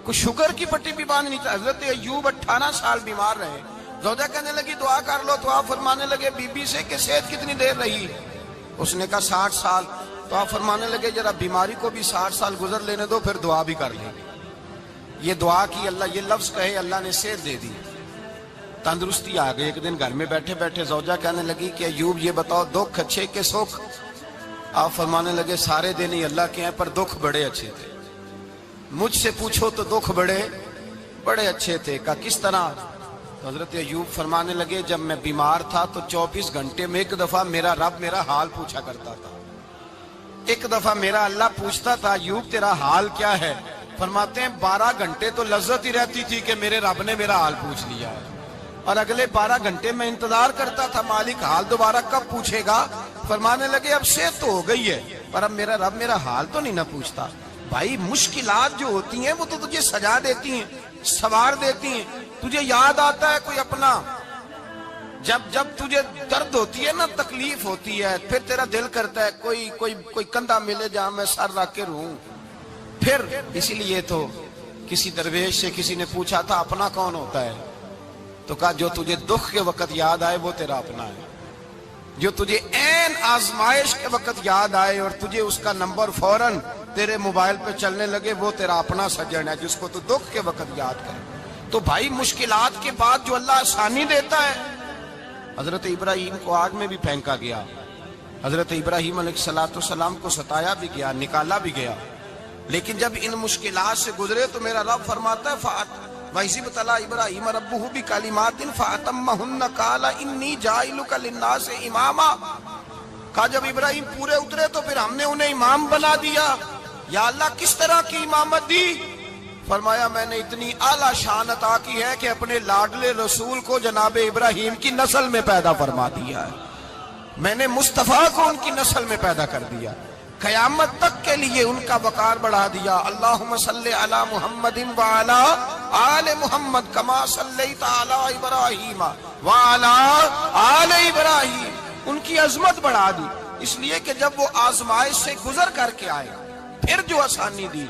کوئی شوگر کی پٹی بھی باندھنی چاہیے. حضرت ایوب 18 سال بیمار رہے. زوجہ کہنے لگی دعا کر لو تو آپ فرمانے لگے بی بی سے کہ صحت کتنی دیر رہی؟ اس نے کہا 60 سال. تو آپ فرمانے لگے ذرا بیماری کو بھی 60 سال گزر لینے دو پھر دعا بھی کر لیں. یہ دعا کی اللہ، یہ لفظ کہے اللہ نے صحت دے دی، تندرستی آ گئی. ایک دن گھر میں بیٹھے بیٹھے زوجہ کہنے لگی کہ ایوب یہ بتاؤ دکھ اچھے کہ سکھ؟ آپ فرمانے لگے سارے دن ہی اللہ کے ہیں پر دکھ بڑے اچھے تھے. مجھ سے پوچھو تو دکھ بڑے اچھے تھے. کہا کس طرح؟ تو حضرت ایوب فرمانے لگے جب میں بیمار تھا تو 24 گھنٹے میں ایک دفعہ میرا رب میرا حال پوچھا کرتا تھا. ایک دفعہ میرا اللہ پوچھتا تھا ایوب تیرا حال کیا ہے؟ فرماتے ہیں 12 گھنٹے تو لذت ہی رہتی تھی کہ میرے رب نے میرا حال پوچھ لیا ہے، اور اگلے 12 گھنٹے میں انتظار کرتا تھا مالک حال دوبارہ کب پوچھے گا. فرمانے لگے اب صحت تو ہو گئی ہے پر اب میرا رب میرا حال تو نہیں نہ پوچھتا. بھائی مشکلات جو ہوتی ہیں وہ تو تجھے سجا دیتی ہیں، سوار دیتی ہیں. تجھے یاد آتا ہے کوئی اپنا، جب تجھے درد ہوتی ہے نا، تکلیف ہوتی ہے، پھر تیرا دل کرتا ہے کوئی کندھا ملے جہاں میں سر رکھ کے رہوں. پھر اسی لیے تو کسی درویش سے کسی نے پوچھا تھا اپنا کون ہوتا ہے؟ تو کہا جو تجھے دکھ کے وقت یاد آئے وہ تیرا اپنا ہے. جو تجھے عین آزمائش کے وقت یاد آئے اور تجھے اس کا نمبر فوراً تیرے موبائل پہ چلنے لگے وہ تیرا اپنا سجن ہے جس کو تو دکھ کے وقت یاد کرے. تو بھائی مشکلات کے بعد جو اللہ آسانی دیتا ہے. حضرت ابراہیم کو آگ میں بھی پھینکا گیا، حضرت ابراہیم علیہ السلام کو ستایا بھی گیا، نکالا بھی گیا، لیکن جب ان مشکلات سے گزرے تو میرا رب فرماتا ہے وَإِذِ ابْتَلَىٰ إِبْرَاهِيمَ رَبُّهُ بِكَلِمَاتٍ فَأَتَمَّهُنَّ قَالَ إِنِّي جَاعِلُكَ لِلنَّاسِ إِمَامًا. کہا جب ابراہیم پورے اترے تو پھر ہم نے انہیں امام بنا دیا. یا اللہ کس طرح کی امامت دی؟ فرمایا میں نے اتنی اعلیٰ شان عطا کی ہے کہ اپنے لاڈلے رسول کو جناب ابراہیم کی نسل میں پیدا فرما دیا ہے. میں نے مصطفیٰ کو ان کی نسل میں پیدا کر دیا، قیامت تک کے لیے ان کا وقار بڑھا دیا. اللہم صلی علی محمد وعلی آل محمد کما صلیت علی ابراہیم وعلی آل ابراہیم. ان کی عظمت بڑھا دی اس لیے کہ جب وہ آزمائش سے گزر کر کے آئے پھر جو آسانی دی.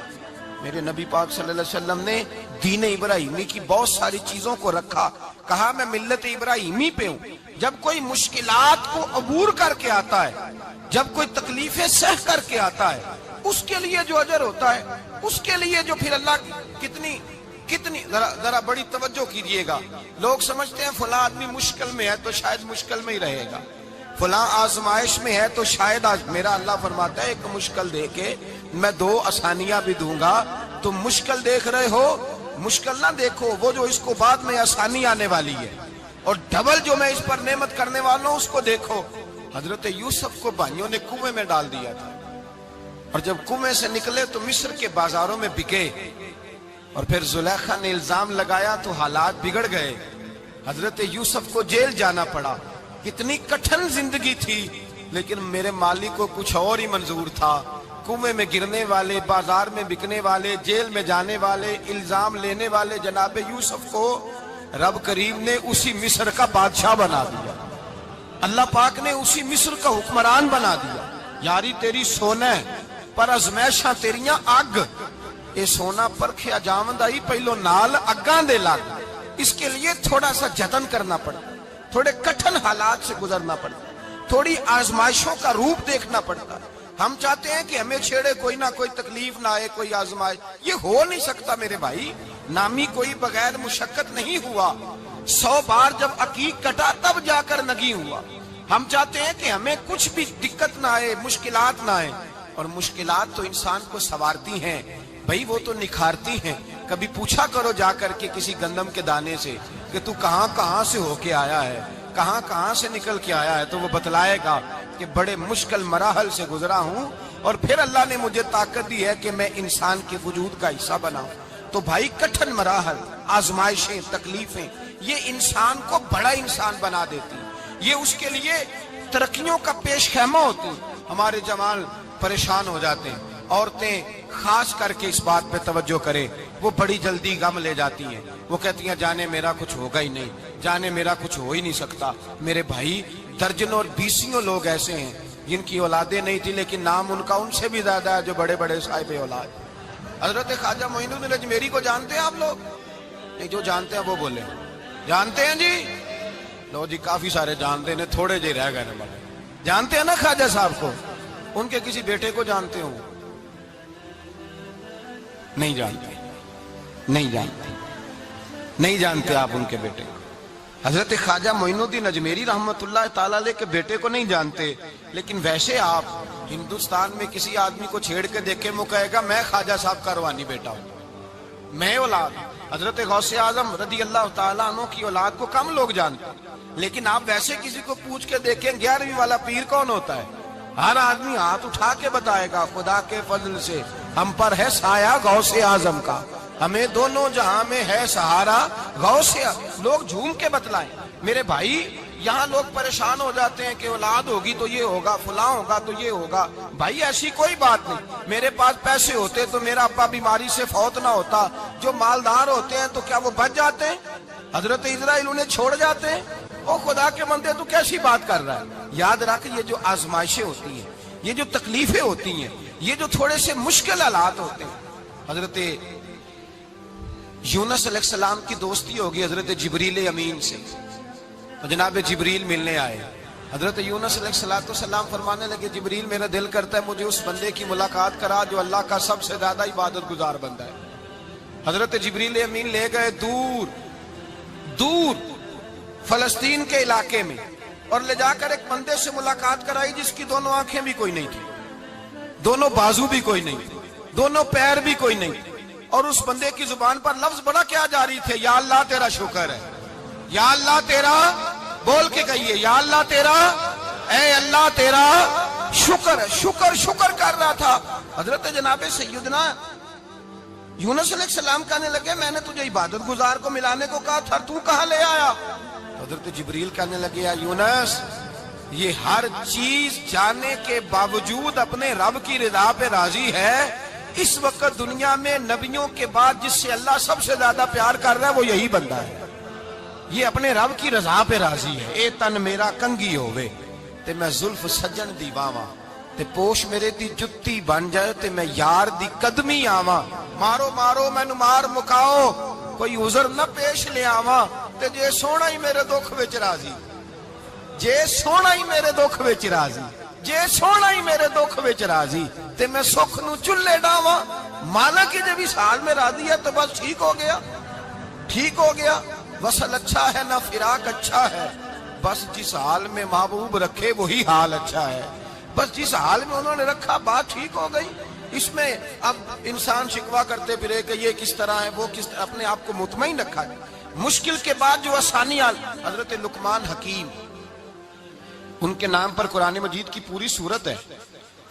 میرے نبی پاک صلی اللہ علیہ وسلم نے دین ابراہیمی کی بہت ساری چیزوں کو رکھا. کہا میں ملت ابراہیمی پہ ہوں. جب کوئی مشکلات کو عبور کر کے آتا ہے، جب کوئی تکلیفیں سہ کر کے آتا ہے، اس کے لیے جو اجر ہوتا ہے، اس کے لیے جو پھر اللہ کتنی ذرا بڑی توجہ کیجئے گا. لوگ سمجھتے ہیں فلاں آدمی مشکل میں ہے تو شاید مشکل میں ہی رہے گا، فلاں آزمائش میں ہے تو شاید میرا اللہ فرماتا ہے ایک مشکل دے کے میں 2 آسانیاں بھی دوں گا. تم مشکل دیکھ رہے ہو، مشکل نہ دیکھو، وہ جو اس کو بعد میں آسانی آنے والی ہے، اور ڈبل جو میں اس پر نعمت کرنے والا ہوں اس کو دیکھو. حضرت یوسف کو بھائیوں نے کنویں میں ڈال دیا تھا، اور جب کنویں سے نکلے تو مصر کے بازاروں میں بکے، اور پھر زلیخا نے الزام لگایا تو حالات بگڑ گئے. حضرت یوسف کو جیل جانا پڑا. کتنی کٹھن زندگی تھی، لیکن میرے مالک کو کچھ اور ہی منظور تھا. کنویں میں گرنے والے، بازار میں بکنے والے، جیل میں جانے والے، الزام لینے والے جناب یوسف کو رب کریم نے اسی مصر کا بادشاہ بنا دیا. اللہ پاک نے اسی مصر کا حکمران بنا دیا. یاری تیری سونا پر ازمیشاں تیریاں اگ، اے سونا پرکھیا جاوندائی پہلو نال اگاں دے لگ. اس کے لیے تھوڑا سا جتن کرنا پڑتا، تھوڑے کٹھن حالات سے گزرنا پڑتا، تھوڑی آزمائشوں کا روپ دیکھنا پڑتا. ہم چاہتے ہیں کہ ہمیں چھیڑے کوئی نہ کوئی تکلیف نہ آئے، کوئی آزمائش. یہ ہو نہیں سکتا میرے بھائی. نامی کوئی بغیر مشقت نہیں ہوا. 100 بار جب عقیق کٹا تب جا کر نگی ہوا. ہم چاہتے ہیں کہ ہمیں کچھ بھی دقت نہ آئے، مشکلات نہ آئے. اور مشکلات تو انسان کو سنوارتی ہیں بھائی، وہ تو نکھارتی ہیں. کبھی پوچھا کرو جا کر کے کسی گندم کے دانے سے کہ تو کہاں سے ہو کے آیا ہے، کہاں سے نکل کے آیا ہے، تو وہ بتلائے گا کہ بڑے مشکل مراحل سے گزرا ہوں اور پھر اللہ نے مجھے طاقت دی ہے کہ میں انسان کے وجود کا حصہ بناؤں. تو بھائی کٹھن مراحل، آزمائشیں، تکلیفیں یہ انسان کو بڑا انسان بنا دیتی، یہ اس کے لیے ترقیوں کا پیش خیمہ ہوتی. ہمارے جوان پریشان ہو جاتے ہیں. عورتیں خاص کر کے اس بات پہ توجہ کریں، وہ بڑی جلدی غم لے جاتی ہیں. وہ کہتی ہیں جانے میرا کچھ ہوگا ہی نہیں، جانے میرا کچھ ہو ہی نہیں سکتا. میرے بھائی درجنوں اور بیسیوں لوگ ایسے ہیں جن کی اولادیں نہیں تھی لیکن نام ان کا ان سے بھی زیادہ ہے جو بڑے بڑے صاحب اولاد. حضرت خواجہ معین الدین اجمیری کو جانتے ہیں آپ لوگ؟ نہیں، جو جانتے ہیں وہ بولے جانتے ہیں جی؟ لو جی، کافی سارے جانتے ہیں، تھوڑے جی رہ گئے نا۔ جانتے ہیں نا خواجہ صاحب کو؟ ان کے کسی بیٹے کو جانتے ہوں؟ نہیں جانتے، نہیں جانتے، نہیں جانتے آپ ان کے بیٹے کو۔ حضرت خواجہ معین الدین اجمیری رحمت اللہ تعالیٰ علیہ کے بیٹے کو نہیں جانتے، لیکن ویسے آپ ہندوستان میں کسی آدمی کو چھیڑ کے دیکھیں، وہ کہے گا میں خواجہ صاحب کا روحانی بیٹا ہوں، میں اولاد۔ حضرت غوث اعظم رضی اللہ تعالیٰ عنہ کی اولاد کو کم لوگ جانتے ہیں، لیکن آپ ویسے کسی کو پوچھ کے دیکھیں 11ویں والا پیر کون ہوتا ہے، ہر آدمی ہاتھ اٹھا کے بتائے گا خدا کے فضل سے ہم پر ہے سایہ غوث اعظم کا، ہمیں دونوں جہاں میں ہے سہارا غوث اعظم۔ لوگ جھوم کے بتلائیں۔ میرے بھائی، یہاں لوگ پریشان ہو جاتے ہیں کہ اولاد ہوگی تو یہ ہوگا، فلاں ہوگا تو یہ ہوگا۔ بھائی ایسی کوئی بات نہیں۔ میرے پاس پیسے ہوتے تو میرا ابا بیماری سے فوت نہ ہوتا۔ جو مالدار ہوتے ہیں تو کیا وہ بچ جاتے ہیں؟ حضرت اسرائیل انہیں چھوڑ جاتے ہیں؟ او خدا کے بندے، تو کیسی بات کر رہا ہے؟ یاد رکھ، یہ جو آزمائشیں ہوتی ہیں، یہ جو تکلیفیں ہوتی ہیں، یہ جو تھوڑے سے مشکل حالات ہوتے ہیں۔ حضرت یونس علیہ السلام کی دوستی ہوگی حضرت جبریل امین سے، جناب جبریل ملنے آئے۔ حضرت یونس علیہ السلام فرمانے لگے جبریل میرا دل کرتا ہے مجھے اس بندے کی ملاقات کرا جو اللہ کا سب سے زیادہ عبادت گزار بندہ ہے۔ حضرت جبریل امین لے گئے دور دور فلسطین کے علاقے میں، اور لے جا کر ایک بندے سے ملاقات کرائی جس کی دونوں آنکھیں بھی کوئی نہیں تھی، دونوں بازو بھی کوئی نہیں تھی، دونوں پیر بھی کوئی نہیں تھی، اور اس بندے کی زبان پر لفظ بڑا کیا جاری تھے، یا اللہ تیرا شکر ہے، یا اللہ تیرا، بول کے کہیے، یا اللہ تیرا، اے اللہ تیرا شکر ہے۔ شکر شکر کر رہا تھا۔ حضرت جناب سیدنا یونس علیہ السلام کہنے لگے میں نے تجھے عبادت گزار کو ملانے کو کہا تھا، تو کہاں لے آیا؟ حضرت جبریل کہنے لگے یا یونس، یہ ہر چیز جانے کے باوجود اپنے رب کی رضا پہ راضی ہے۔ اس وقت دنیا میں نبیوں کے بعد جس سے اللہ سب سے زیادہ پیار کر رہا ہے وہ یہی بندہ ہے، یہ اپنے رب کی رضا پہ راضی ہے۔ اے تن میرا کنگی ہووے تے میں زلف سجن دی واواں، تے پوش میرے دی جتی بن جائے تے میں یار دی قدمی آواں، مارو مارو مینوں مار مکاؤ کوئی عذر نہ پیش لے آواں، تے جے سونا ہی میرے دکھ وچ راضی، جے سونا ہی میرے دکھ وچ راضی، جے سونا ہی میرے دکھ وچ راضی تے میں سکھ نو چلے ڈاواں۔ مانا کہ جب اس حال میں راضی ہے تو بس ٹھیک ہو گیا، ٹھیک ہو گیا۔ وصل اچھا ہے نہ فراق اچھا ہے، بس جس حال میں محبوب رکھے وہی حال اچھا ہے۔ بس جس حال میں انہوں نے رکھا بات ٹھیک ہو گئی۔ اس میں اب انسان شکوا کرتے پھرے کہ یہ کس طرح ہے، وہ کس طرح، اپنے آپ کو مطمئن رکھا ہے۔ مشکل کے بعد جو آسانی آئی، حضرت لقمان حکیم، ان کے نام پر قرآن مجید کی پوری سورت ہے۔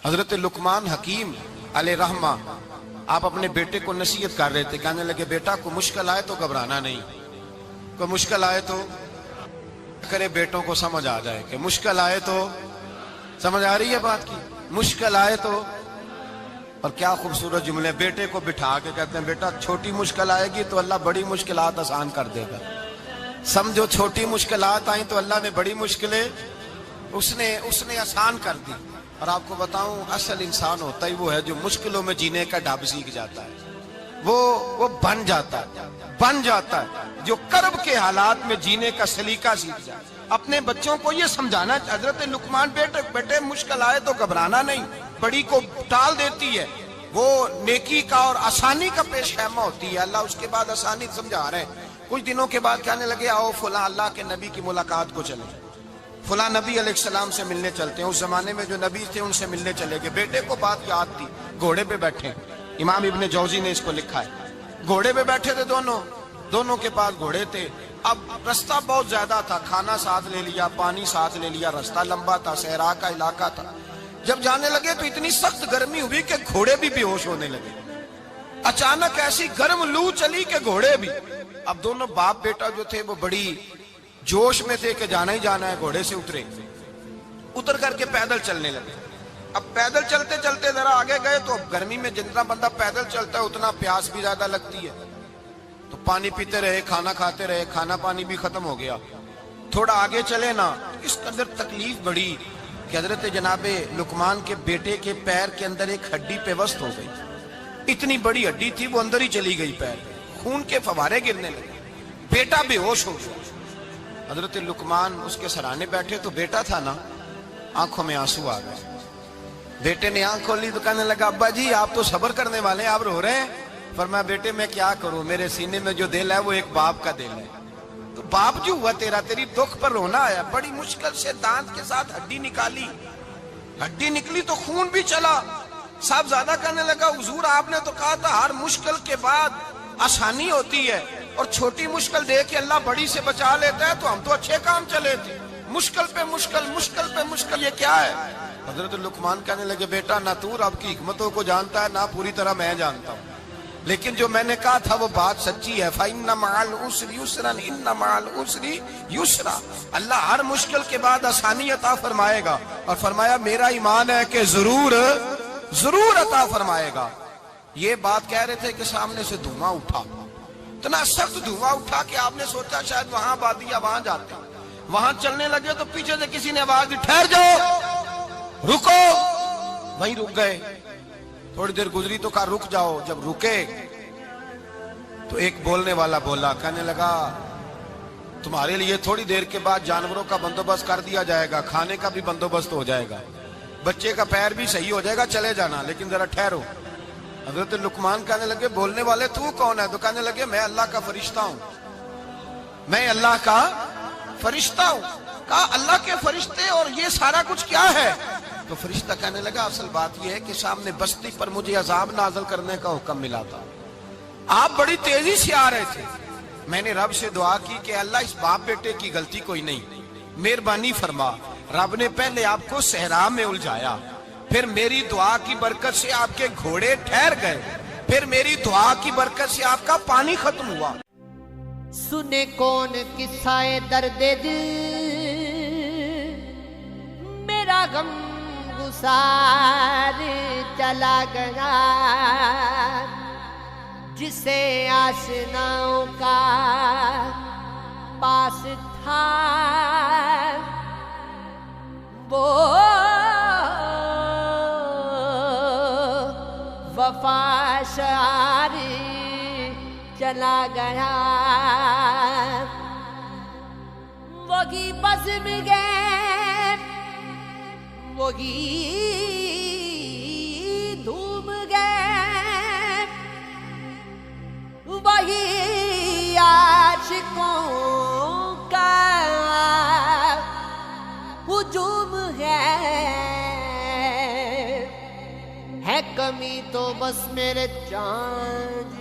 حضرت لقمان حکیم علیہ رحمہ آپ اپنے بیٹے کو نصیحت کر رہے تھے، کہنے لگے بیٹا کو مشکل آئے تو گھبرانا نہیں، کوئی مشکل آئے تو کرے، بیٹوں کو سمجھ آ جائے کہ مشکل آئے تو، سمجھ آ رہی ہے بات کی، مشکل آئے تو۔ اور کیا خوبصورت جملے، بیٹے کو بٹھا کے کہتے ہیں بیٹا چھوٹی مشکل آئے گی تو اللہ بڑی مشکلات آسان کر دے گا، سمجھو چھوٹی مشکلات آئیں تو اللہ نے بڑی مشکلیں اس نے آسان کر دی۔ اور آپ کو بتاؤں اصل انسان ہوتا ہی وہ ہے جو مشکلوں میں جینے کا ڈھب سیکھ جاتا ہے، وہ بن جاتا ہے جو کرب کے حالات میں جینے کا سلیقہ سیکھ جائے۔ اپنے بچوں کو یہ سمجھانا، حضرت لقمان بیٹے مشکل آئے تو گھبرانا نہیں، بڑی کو ٹال دیتی ہے، وہ نیکی کا اور آسانی کا پیش خیمہ ہوتی ہے۔ اللہ اس کے بعد آسانی سمجھا رہے ہیں۔ کچھ دنوں کے بعد کہنے لگے آؤ فلاں اللہ کے نبی کی ملاقات کو چلیں، فلاں نبی علیہ السلام سے ملنے چلتے ہیں۔ اس زمانے میں جو نبی تھے ان سے ملنے چلے گئے۔ بیٹے کو بات یاد تھی، گھوڑے پہ بیٹھے، امام ابن جوزی نے اس کو لکھا ہے، گھوڑے پہ بیٹھے تھے دونوں کے پاس گھوڑے تھے۔ اب رستہ بہت زیادہ تھا، کھانا ساتھ لے لیا، پانی ساتھ لے لیا، رستہ لمبا تھا، صحرا کا علاقہ تھا۔ جب جانے لگے تو اتنی سخت گرمی ہوئی کہ گھوڑے بھی بے ہوش ہونے لگے۔ اچانک ایسی گرم لو چلی کہ گھوڑے بھی۔ اب دونوں باپ بیٹا جو تھے وہ بڑی جوش میں تھے کہ جانا ہی جانا ہے، گھوڑے سے اتر کر کے پیدل چلنے لگے۔ اب پیدل چلتے چلتے ذرا آگے گئے تو گرمی میں جتنا بندہ پیدل چلتا ہے اتنا پیاس بھی زیادہ لگتی ہے، تو پانی پیتے رہے، کھانا کھاتے رہے، کھانا پانی بھی ختم ہو گیا۔ تھوڑا آگے چلے نا، اس قدر تکلیف بڑی کہ حضرت جناب لقمان کے بیٹے کے پیر کے اندر ایک ہڈی پیوست ہو گئی۔ اتنی بڑی ہڈی تھی وہ اندر ہی چلی گئی پیر، خون کے فوارے گرنے لگے، بیٹا بے ہوش ہو گیا۔ حضرت لقمان اس کے سرانے بیٹھے تو بیٹا تھا نا، آنکھوں میں آنسو آ گئے۔ بیٹے نے آنکھ کھولی تو کہنے لگا ابا جی آپ تو صبر کرنے والے ہیں، آپ رو رہے ہیں؟ فرمایا بیٹے میں کیا کروں، میرے سینے میں جو دل ہے وہ ایک باپ کا دل ہے، تو باپ جو ہوا تیرا، تیری دکھ پر رونا آیا۔ بڑی مشکل سے دانت کے ساتھ ہڈی نکالی، ہڈی نکلی تو خون بھی چلا۔ صاحب زیادہ کہنے لگا حضور آپ نے تو کہا تھا ہر مشکل کے بعد آسانی ہوتی ہے، اور چھوٹی مشکل دیکھ کے اللہ بڑی سے بچا لیتا ہے، تو ہم تو اچھے کام چلے تھے، مشکل پہ مشکل، مشکل پہ مشکل، یہ کیا ہے؟ حضرت لقمان کہنے لگے بیٹا نہ تو رب کی حکمتوں کو جانتا ہے نہ پوری طرح میں جانتا ہوں، لیکن جو میں نے کہا تھا وہ بات سچی ہے۔ فَإِنَّ مَعَ الْعُسْرِ يُسْرًا إِنَّ مَعَ الْعُسْرِ يُسْرًا، اللہ ہر مشکل کے بعد آسانی عطا فرمائے گا، اور فرمایا میرا ایمان ہے کہ ضرور ضرور عطا فرمائے گا۔ یہ بات کہہ رہے تھے کہ سامنے سے دھواں اٹھا، اتنا سخت دھواں اٹھا کہ آپ نے سوچا شاید وہاں بادیا وہاں جاتے، وہاں چلنے لگے تو پیچھے سے کسی نے آواز دی ٹھہر جاؤ، رکو، وہیں رک گئے۔ تھوڑی دیر گزری تو کہا رک جاؤ، جب رکے تو ایک بولنے والا بولا، کہنے لگا تمہارے لیے تھوڑی دیر کے بعد جانوروں کا بندوبست کر دیا جائے گا، کھانے کا بھی بندوبست ہو جائے گا، بچے کا پیر بھی صحیح ہو جائے گا، چلے جانا لیکن ذرا ٹھہرو۔ حضرت لقمان کہنے لگے بولنے والے تو کون ہے؟ تو کہنے لگے میں اللہ کا فرشتہ ہوں، میں اللہ کا فرشتہ ہوں۔ کہا اللہ کے فرشتے اور یہ سارا کچھ کیا ہے؟ تو فرشتہ کہنے لگا اصل بات یہ ہے کہ سامنے بستی پر مجھے عذاب نازل کرنے کا حکم ملا تھا، آپ بڑی تیزی سے آ رہے تھے، میں نے رب سے دعا کی کہ اللہ اس باپ بیٹے کی غلطی کوئی نہیں، مہربانی فرما۔ رب نے پہلے آپ کو صحرا میں الجھایا، پھر میری دعا کی برکت سے آپ کے گھوڑے ٹھہر گئے، پھر میری دعا کی برکت سے آپ کا پانی ختم ہوا۔ سنے کون قصہ درد دل، میرا غم گسار چلا گیا، جسے آشناؤں کا پاس تھا وہ وفا شعار چلا گیا، وہی بزم گئے، وہی دھوم گئے، وہی عاشقوں کا ہجوم ہے کمی تو بس میرے چاند